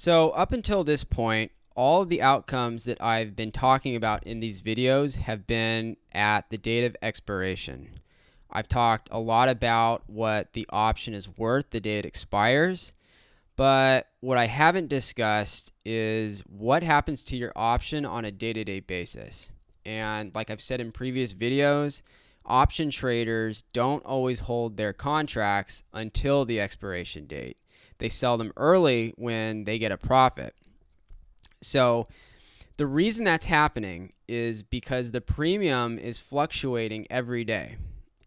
So up until this point, all of the outcomes that I've been talking about in these videos have been at the date of expiration. I've talked a lot about what the option is worth the day it expires, but what I haven't discussed is what happens to your option on a day-to-day basis. And like I've said in previous videos, option traders don't always hold their contracts until the expiration date. They sell them early when they get a profit. So the reason that's happening is because the premium is fluctuating every day.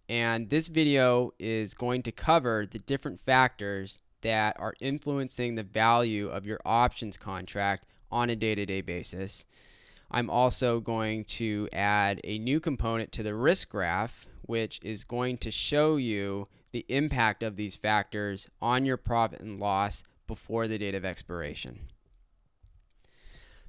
And this video is going to cover the different factors that are influencing the value of your options contract on a day-to-day basis. I'm also going to add a new component to the risk graph, which is going to show you the impact of these factors on your profit and loss before the date of expiration.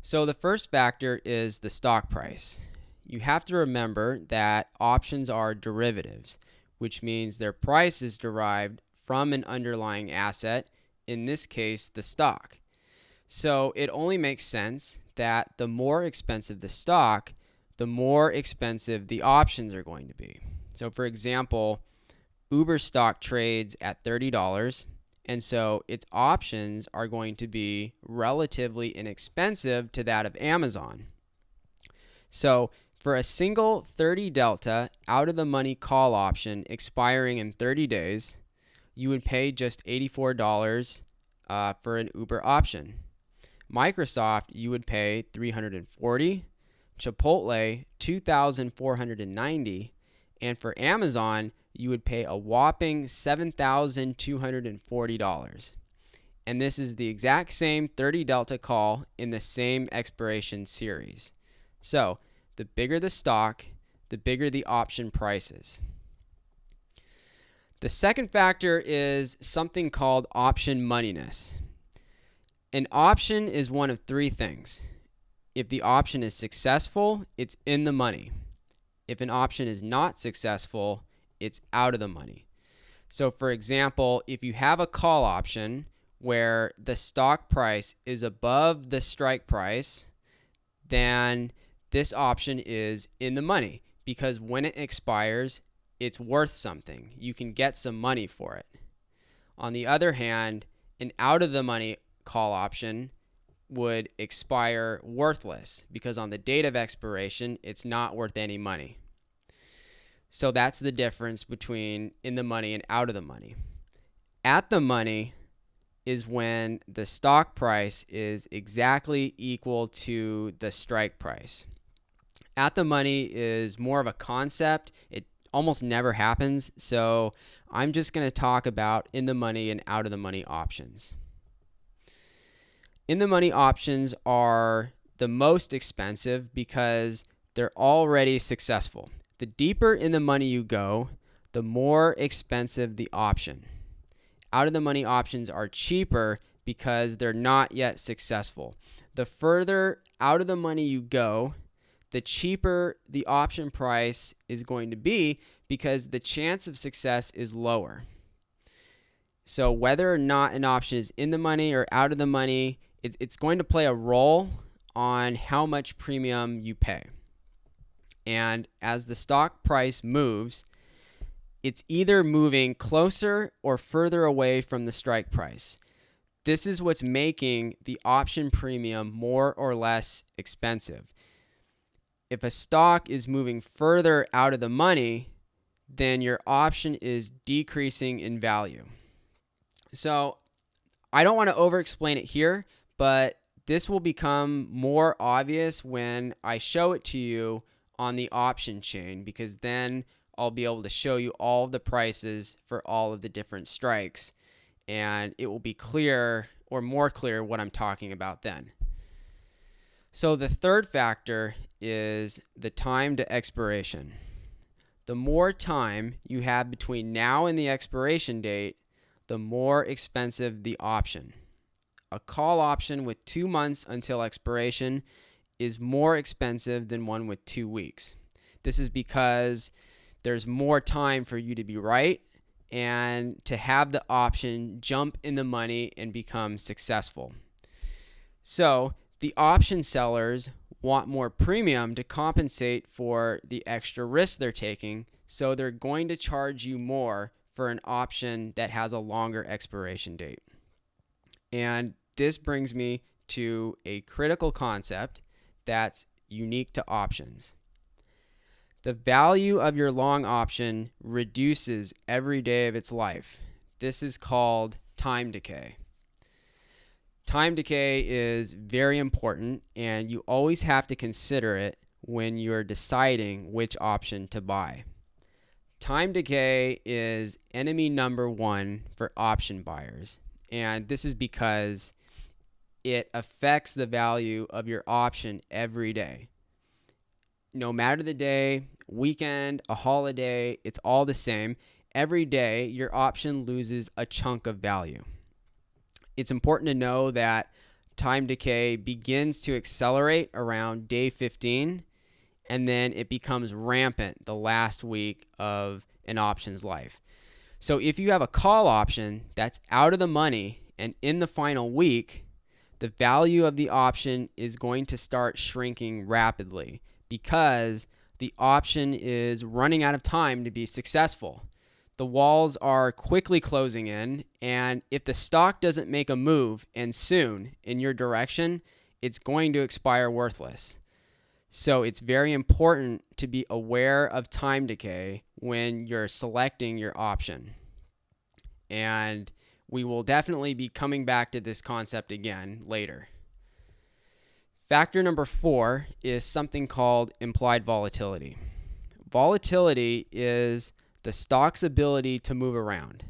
So the first factor is the stock price. You have to remember that options are derivatives, which means their price is derived from an underlying asset, in this case, the stock. So it only makes sense that the more expensive the stock, the more expensive the options are going to be. So for example, Uber stock trades at $30, and so its options are going to be relatively inexpensive to that of Amazon. So for a single 30 delta out of the money call option expiring in 30 days, you would pay just $84 for an Uber option. Microsoft, you would pay $340, Chipotle $2,490, and for Amazon, you would pay a whopping $7,240. And this is the exact same 30 delta call in the same expiration series. So the bigger the stock, the bigger the option prices. The second factor is something called option moneyness. An option is one of three things. If the option is successful, it's in the money. If an option is not successful, it's out of the money. So for example, if you have a call option where the stock price is above the strike price, then this option is in the money because when it expires, it's worth something. You can get some money for it. On the other hand, an out of the money call option would expire worthless because on the date of expiration, it's not worth any money. So that's the difference between in the money and out of the money. At the money is when the stock price is exactly equal to the strike price. At the money is more of a concept. It almost never happens. So I'm just going to talk about in the money and out of the money options. In the money options are the most expensive because they're already successful. The deeper in the money you go, the more expensive the option. Out of the money options are cheaper because they're not yet successful. The further out of the money you go, the cheaper the option price is going to be because the chance of success is lower. So whether or not an option is in the money or out of the money, it's going to play a role on how much premium you pay. And as the stock price moves, it's either moving closer or further away from the strike price. This is what's making the option premium more or less expensive. If a stock is moving further out of the money, then your option is decreasing in value. So I don't want to over-explain it here, but this will become more obvious when I show it to you on the option chain, because then I'll be able to show you all of the prices for all of the different strikes, and it will be clear or more clear what I'm talking about then. So the third factor is the time to expiration. The more time you have between now and the expiration date, the more expensive the option. A call option with 2 months until expiration is more expensive than one with 2 weeks. This is because there's more time for you to be right and to have the option jump in the money and become successful. So the option sellers want more premium to compensate for the extra risk they're taking, so they're going to charge you more for an option that has a longer expiration date. And this brings me to a critical concept that's unique to options. The value of your long option reduces every day of its life. This is called time decay. Time decay is very important, and you always have to consider it when you're deciding which option to buy. Time decay is enemy number one for option buyers, and this is because it affects the value of your option every day. No matter the day, weekend, a holiday, it's all the same. Every day, your option loses a chunk of value. It's important to know that time decay begins to accelerate around day 15, and then it becomes rampant the last week of an option's life. So if you have a call option that's out of the money and in the final week, the value of the option is going to start shrinking rapidly because the option is running out of time to be successful. The walls are quickly closing in, and if the stock doesn't make a move and soon in your direction, it's going to expire worthless. So it's very important to be aware of time decay when you're selecting your option. And we will definitely be coming back to this concept again later. Factor number 4 is something called implied volatility. Volatility is the stock's ability to move around.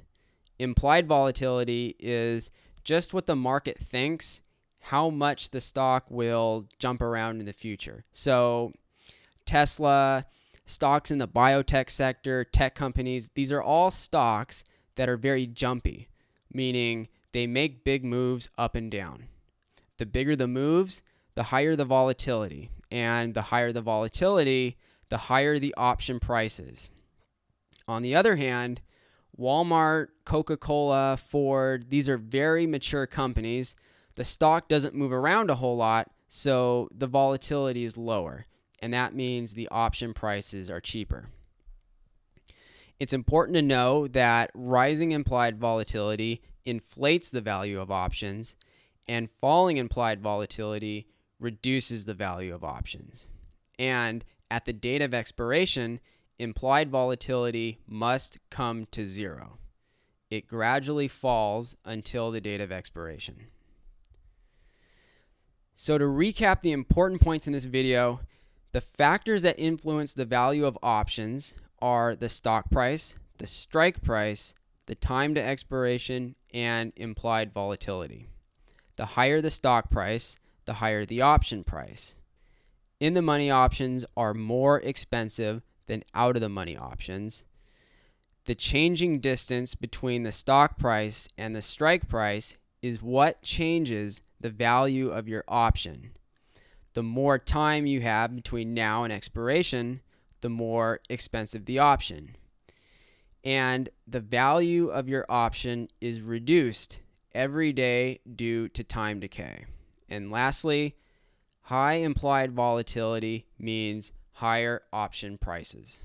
Implied volatility is just what the market thinks, how much the stock will jump around in the future. So Tesla, stocks in the biotech sector, tech companies, these are all stocks that are very jumpy, meaning they make big moves up and down. The bigger the moves, the higher the volatility. And the higher the volatility, the higher the option prices. On the other hand, Walmart, Coca-Cola, Ford, these are very mature companies. The stock doesn't move around a whole lot, so the volatility is lower, and that means the option prices are cheaper. It's important to know that rising implied volatility inflates the value of options, and falling implied volatility reduces the value of options. And at the date of expiration, implied volatility must come to zero. It gradually falls until the date of expiration. So to recap the important points in this video, the factors that influence the value of options are the stock price, the strike price, the time to expiration, and implied volatility. The higher the stock price, the higher the option price. In-the-money options are more expensive than out-of-the-money options. The changing distance between the stock price and the strike price is what changes the value of your option. The more time you have between now and expiration, the more expensive the option. And the value of your option is reduced every day due to time decay. And lastly, high implied volatility means higher option prices.